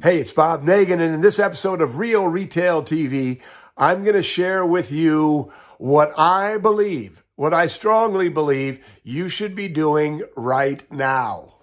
Hey, it's Bob Nagin, and in this episode of Real Retail TV, I'm going to share with you what I believe, what I strongly believe you should be doing right now.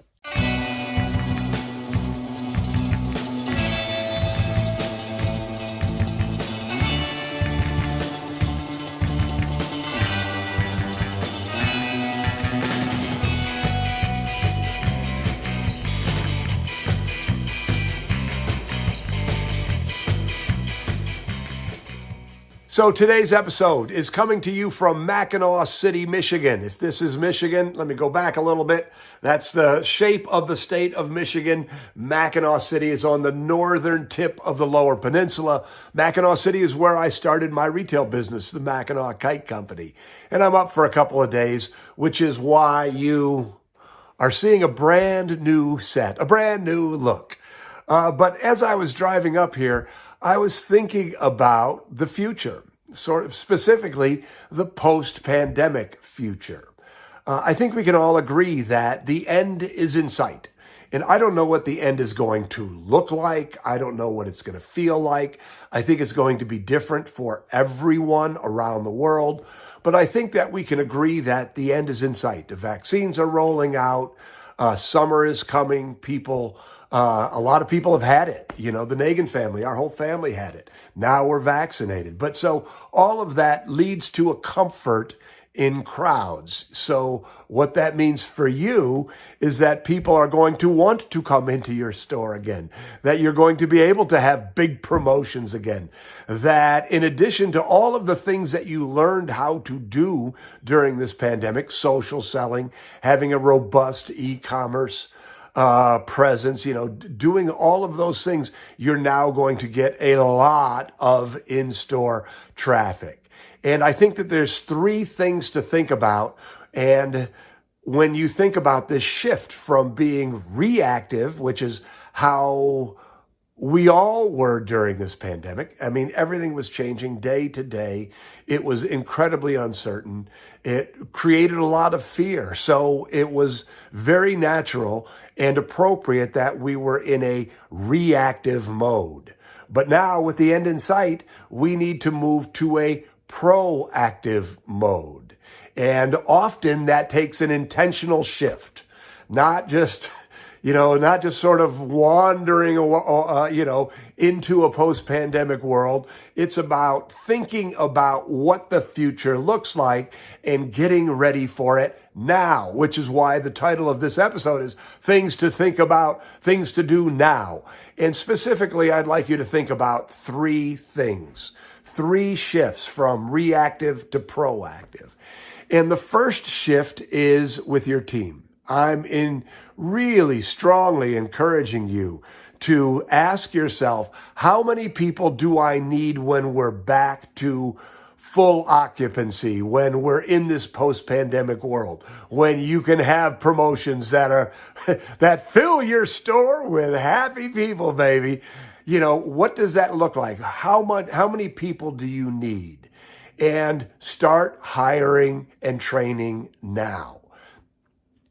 So today's episode is coming to you from Mackinac City, Michigan. If this is Michigan, let me go back a little bit. That's the shape of the state of Michigan. Mackinac City is on the northern tip of the Lower Peninsula. Mackinac City is where I started my retail business, the Mackinac Kite Company. And I'm up for a couple of days, which is why you are seeing a brand new set, a brand new look. But as I was driving up here, I was thinking about the future, sort of specifically the post-pandemic future. I think we can all agree that the end is in sight. And I don't know what the end is going to look like. I don't know what it's going to feel like. I think it's going to be different for everyone around the world. But I think that we can agree that the end is in sight. The vaccines are rolling out. Summer is coming. A lot of people have had it. You know, the Nagin family, our whole family had it. Now we're vaccinated. But so all of that leads to a comfort in crowds. So what that means for you is that people are going to want to come into your store again, that you're going to be able to have big promotions again, that in addition to all of the things that you learned how to do during this pandemic, social selling, having a robust e-commerce presence, doing all of those things, you're now going to get a lot of in-store traffic. And I think that there's three things to think about. And when you think about this shift from being reactive, which is how we all were during this pandemic. I mean, everything was changing day to day. It was incredibly uncertain. It created a lot of fear. So it was very natural and appropriate that we were in a reactive mode. But now with the end in sight, we need to move to a proactive mode. And often that takes an intentional shift, not just sort of wandering, into a post-pandemic world. It's about thinking about what the future looks like and getting ready for it now, which is why the title of this episode is Things to Think About, Things to Do Now. And specifically, I'd like you to think about three things, three shifts from reactive to proactive. And the first shift is with your team. I'm really strongly encouraging you to ask yourself, how many people do I need when we're back to full occupancy, when we're in this post-pandemic world, when you can have promotions that fill your store with happy people, baby? What does that look like? How many people do you need? And start hiring and training now.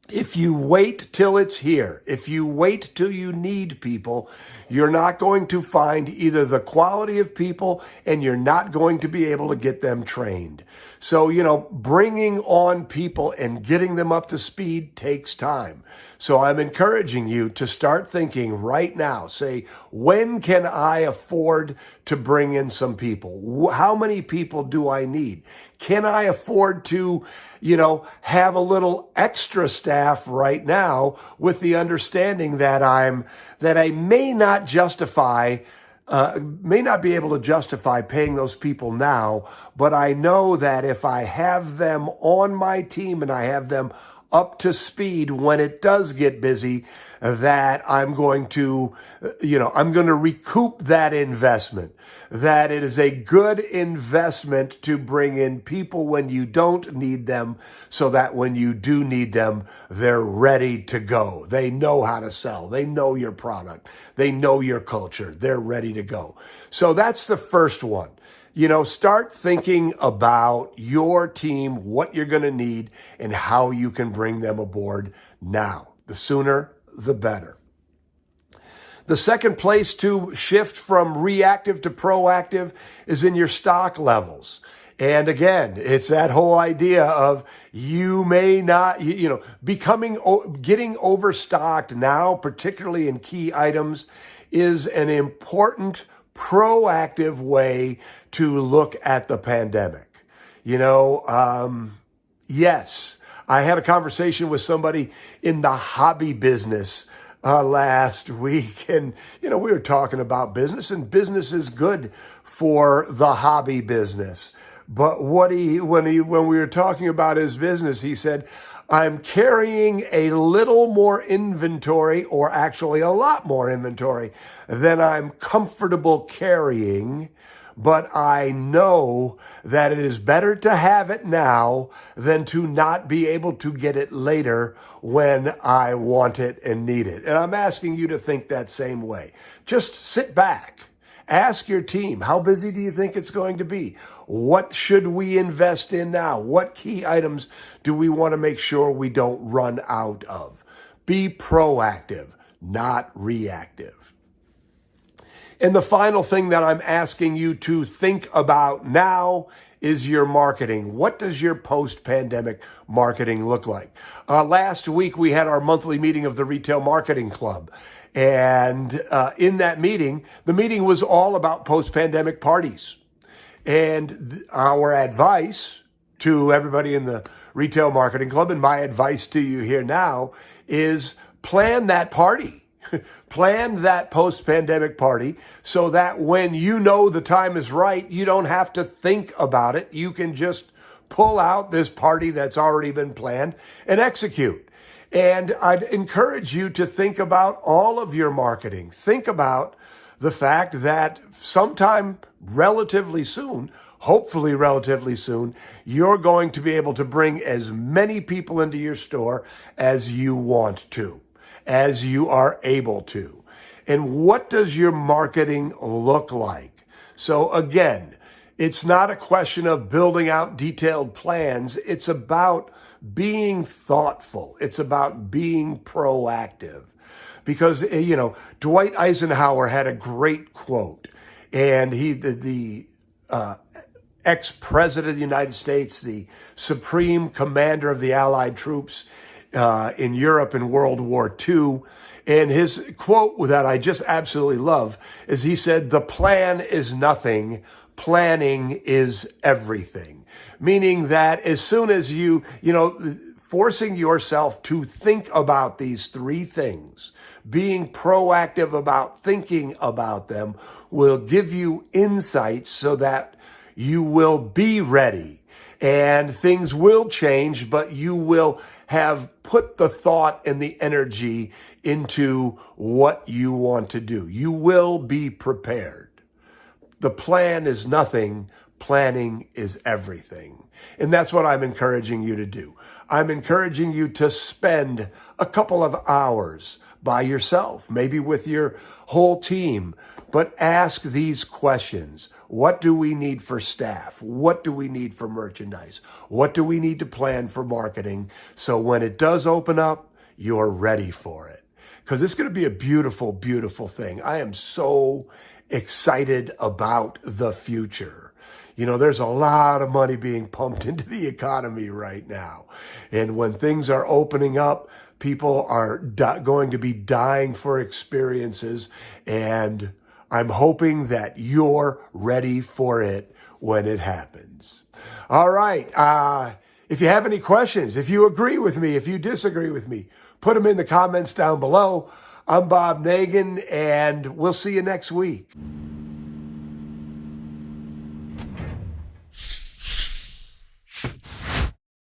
If you wait till it's here, if you wait till you need people, you're not going to find either the quality of people and you're not going to be able to get them trained. So, bringing on people and getting them up to speed takes time. So I'm encouraging you to start thinking right now. Say, when can I afford to bring in some people? How many people do I need? Can I afford to, have a little extra staff right now with the understanding that I may not be able to justify paying those people now, but I know that if I have them on my team and I have them up to speed when it does get busy, that I'm going to recoup that investment, that it is a good investment to bring in people when you don't need them, so that when you do need them, they're ready to go. They know how to sell. They know your product. They know your culture. They're ready to go. So that's the first one. Start thinking about your team, what you're going to need, and how you can bring them aboard now. The sooner, the better. The second place to shift from reactive to proactive is in your stock levels. And again, it's that whole idea of you may not, getting overstocked now, particularly in key items, is an important proactive way to look at the pandemic. Yes, I had a conversation with somebody in the hobby business last week, and we were talking about business, and business is good for the hobby business. But when we were talking about his business, he said, I'm carrying a little more inventory, or actually a lot more inventory than I'm comfortable carrying. But I know that it is better to have it now than to not be able to get it later when I want it and need it. And I'm asking you to think that same way. Just sit back. Ask your team, how busy do you think it's going to be? What should we invest in now? What key items do we want to make sure we don't run out of? Be proactive, not reactive. And the final thing that I'm asking you to think about now is your marketing. What does your post-pandemic marketing look like? Last week, we had our monthly meeting of the Retail Marketing Club. And in that meeting, the meeting was all about post-pandemic parties. And our advice to everybody in the Retail Marketing Club, and my advice to you here now, is plan that party. Plan that post-pandemic party so that when you know the time is right, you don't have to think about it. You can just pull out this party that's already been planned and execute. And I'd encourage you to think about all of your marketing. Think about the fact that sometime relatively soon, hopefully relatively soon, you're going to be able to bring as many people into your store as you want to, as you are able to. And what does your marketing look like? So again, it's not a question of building out detailed plans. It's about being thoughtful. It's about being proactive. Because, Dwight Eisenhower had a great quote. And the ex-president of the United States, the supreme commander of the Allied troops in Europe in World War II, and his quote that I just absolutely love is he said, "The plan is nothing, planning is everything." Meaning that as soon as forcing yourself to think about these three things, being proactive about thinking about them, will give you insights so that you will be ready. And things will change, but you will have put the thought and the energy into what you want to do. You will be prepared. The plan is nothing. Planning is everything. And that's what I'm encouraging you to do. I'm encouraging you to spend a couple of hours by yourself, maybe with your whole team, but ask these questions. What do we need for staff? What do we need for merchandise? What do we need to plan for marketing? So when it does open up, you're ready for it. Because it's going to be a beautiful, beautiful thing. I am so excited about the future. There's a lot of money being pumped into the economy right now. And when things are opening up, people are going to be dying for experiences. And I'm hoping that you're ready for it when it happens. All right. If you have any questions, if you agree with me, if you disagree with me, put them in the comments down below. I'm Bob Nagin, and we'll see you next week.